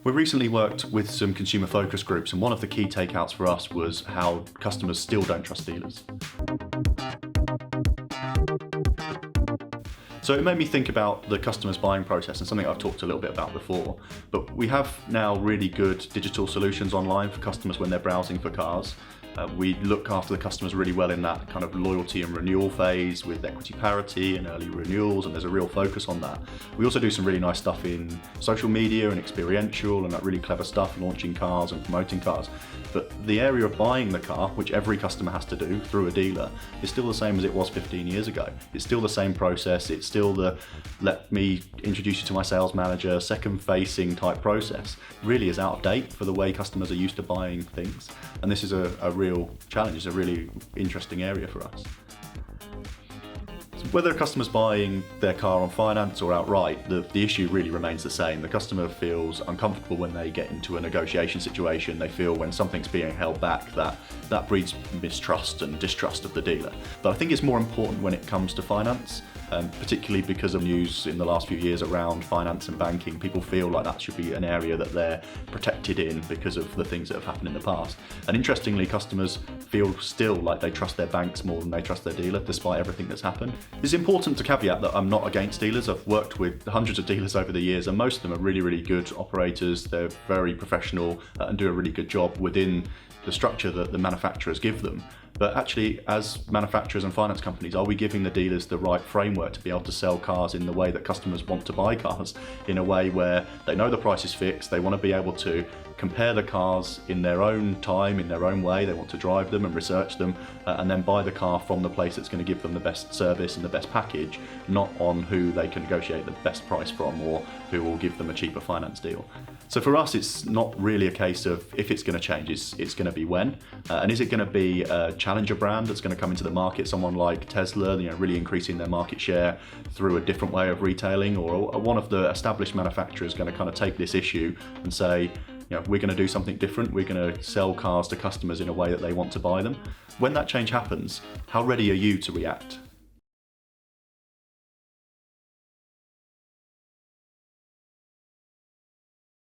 We recently worked with some consumer focus groups, and one of the key takeouts for us was how customers still don't trust dealers. So it made me think about the customer's buying process, and something I've talked a little bit about before. But we have now really good digital solutions online for customers when they're browsing for cars. We look after the customers really well in that kind of loyalty and renewal phase with equity parity and early renewals, and there's a real focus on that. We also do some really nice stuff in social media and experiential and that really clever stuff, launching cars and promoting cars. But the area of buying the car, which every customer has to do through a dealer, is still the same as it was 15 years ago. It's still the same process. It's still the let me introduce you to my sales manager, second-facing type process. Really is out of date for the way customers are used to buying things. And this is a real challenge. It's a really interesting area for us. Whether a customer's buying their car on finance or outright, the issue really remains the same. The customer feels uncomfortable when they get into a negotiation situation. They feel when something's being held back that breeds mistrust and distrust of the dealer. But I think it's more important when it comes to finance, particularly because of news in the last few years around finance and banking. People feel like that should be an area that they're protected in because of the things that have happened in the past. And interestingly, customers feel still like they trust their banks more than they trust their dealer, despite everything that's happened. It's important to caveat that I'm not against dealers. I've worked with hundreds of dealers over the years, and most of them are really, really good operators. They're very professional and do a really good job within the structure that the manufacturers give them. But actually, as manufacturers and finance companies, are we giving the dealers the right framework to be able to sell cars in the way that customers want to buy cars, in a way where they know the price is fixed, they want to be able to compare the cars in their own time, in their own way, they want to drive them and research them, and then buy the car from the place that's going to give them the best service and the best package, not on who they can negotiate the best price from or who will give them a cheaper finance deal. So for us, it's not really a case of if it's going to change, it's going to be when. And is it going to be a challenger brand that's going to come into the market, someone like Tesla, really increasing their market share through a different way of retailing, or one of the established manufacturers going to kind of take this issue and say, we're going to do something different, we're going to sell cars to customers in a way that they want to buy them. When that change happens, how ready are you to react?